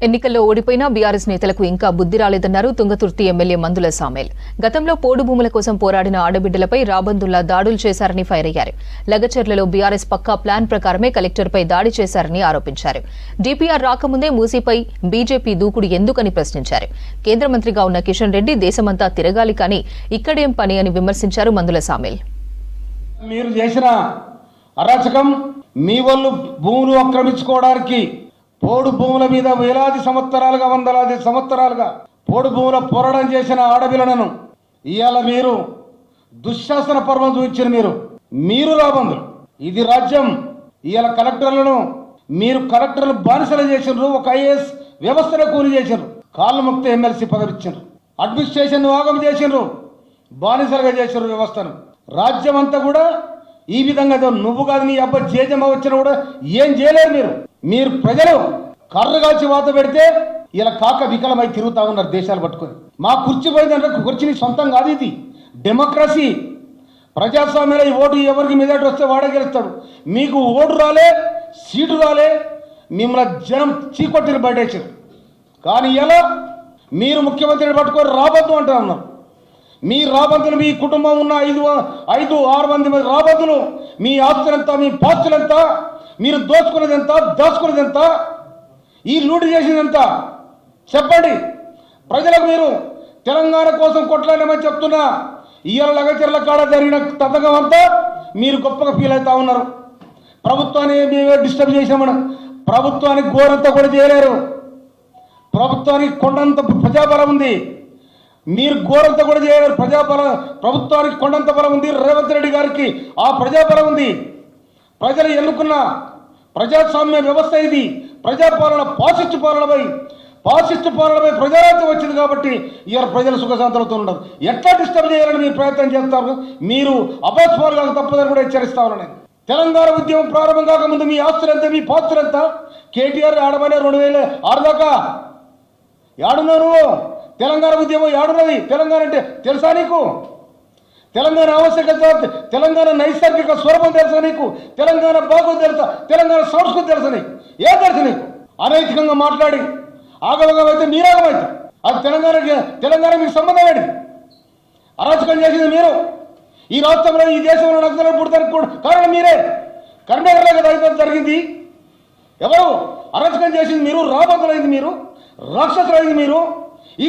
ఎన్నికల్లో ఓడిపోయిన బీఆర్ఎస్ నేతలకు ఇంకా బుద్ధి రాలేదన్నారు తుంగతుర్తి ఎమ్మెల్యే మందుల సామేల్. గతంలో పోడు భూముల కోసం పోరాడిన ఆడబిడ్డలపై రాబందుల్లా దాడులు చేశారని ఫైర్ అయ్యారు. లగచర్లలో బీఆర్ఎస్ పక్కా ప్లాన్ ప్రకారమే కలెక్టర్పై దాడి చేశారని ఆరోపించారు. డీపీఆర్ రాకముందే మూసీపై బీజేపీ దూకుడు ఎందుకని ప్రశ్నించారు. కేంద్ర మంత్రిగా ఉన్న కిషన్ రెడ్డి దేశమంతా తిరగాలి కానీ ఇక్కడేం పని అని విమర్శించారు మందుల సామేల్. మీరు చేసిన అరాచకం, మీ వాళ్ళు భూములు ఆక్రమించుకోవడానికి పోడు భూముల మీద వేలాది సంవత్సరాలుగా, వందలాది సంవత్సరాలుగా పోడు భూముల పోరాటం చేసిన ఆడపిల్లలను ఇవాళ మీరు దుశ్శాసన పర్వం చూపించిన మీరు రాబందులు. ఇది రాజ్యం. ఇవాళ కలెక్టర్లను మీరు కలెక్టర్లు బానిసలు చేసినారు. ఒక ఐఏఎస్ వ్యవస్థను కూలి చేసినారు. కాళ్ళు ముక్త ఎమ్మెల్సీ పదవి ఇచ్చారు. అడ్మినిస్ట్రేషన్ ఆగం చేసినారు. బానిసలుగా చేసినారు వ్యవస్థను. రాజ్యం అంతా కూడా ఈ విధంగా నువ్వు కాదు నీ అబ్బా జేజమ్మ వచ్చినా కూడా ఏం చేయలేరు. మీరు ప్రజలు కర్ర కాల్చి వాత పెడితే ఇలా కాక వికలమై తిరుగుతా ఉన్నారు దేశాలు పట్టుకొని. మా కుర్చీ పోయిందంటే కుర్చీని సొంతం కాదు. ఇది డెమోక్రసీ, ప్రజాస్వామ్యంలో ఈ ఓటు ఎవరికి మెజార్టీ వస్తే వాడే గెలుస్తాడు. మీకు ఓటు రాలే, సీటు రాలే, మిమ్మల్ని జనం చీకొట్టిని బయటేసారు. కానీ ఇలా మీరు ముఖ్యమంత్రిని పట్టుకొని రాబద్దు అంటూ ఉన్నారు. మీ రాబందులు, మీ కుటుంబం ఉన్న 5-6 మంది రాబందులు, మీ ఆస్తులంతా, మీ పాస్తులంతా, మీరు దోచుకునేదంత, దాచుకునేదంత, ఈ లూటి చేసినంత చెప్పండి ప్రజలకు. మీరు తెలంగాణ కోసం కొట్లాడమని చెప్తున్నా ఇవాళ లగచర్ల కాడ జరిగిన తతంగం అంతా మీరు గొప్పగా ఫీల్ అవుతా ఉన్నారు. ప్రభుత్వాన్ని మేమే డిస్టర్బ్ చేసామని ప్రభుత్వానికి ఘోరంతా కూడా చేయలేరు. ప్రభుత్వానికి కొండంత ప్రజాబలం ఉంది. మీరు ఘోరంతా కూడా చేయలేరు. ప్రభుత్వానికి కొండంత బలం ఉంది. రేవంత్ రెడ్డి గారికి ఆ ప్రజాబలం ఉంది. ప్రజలు ఎన్నుకున్న ప్రజాస్వామ్య వ్యవస్థ ఇది. ప్రజాపాలన పాసిస్టు పాలనపై ప్రజారాజ్యం వచ్చింది కాబట్టి ఇవాళ ప్రజలు సుఖశాంతులతో ఉండదు. ఎట్లా డిస్టర్బ్ చేయాలని మీరు ప్రయత్నం చేస్తారు. మీరు అపస్మారుగా తప్పదని కూడా హెచ్చరిస్తా ఉన్నాను. తెలంగాణ ఉద్యమం ప్రారంభం కాకముందు మీ ఆస్తులంతా, మీ పాస్తులంతా కేటీఆర్ ఆడమనే 2006 దాకా ఏడున్నా నువ్వు. తెలంగాణ ఉద్యమం ఏడున్నది. తెలంగాణ అంటే తెలుసా నీకు? తెలంగాణ ఆవశ్యకత, తెలంగాణ నైసర్గిక స్వరూపం తెలుసా నీకు? తెలంగాణ భాగం తెలుసా? తెలంగాణ సంస్కృతి తెలుసా నీకు? ఏం తెలుసు నీకు? అనైతికంగా మాట్లాడి ఆగమగమైతే మీరాగమైతే అది తెలంగాణ మీకు సంబంధం ఏంటి? అరాచకం చేసింది మీరు. ఈ రాష్ట్రంలో, ఈ దేశంలో నక్సలైట్లు పుడతానికి కూడా కారణం మీరే. కర్ణాటకలో కదా జరిగింది. ఎవరు అరాచకం చేసింది మీరు? రాబందులైంది మీరు, రాక్షసులైంది మీరు. ఈ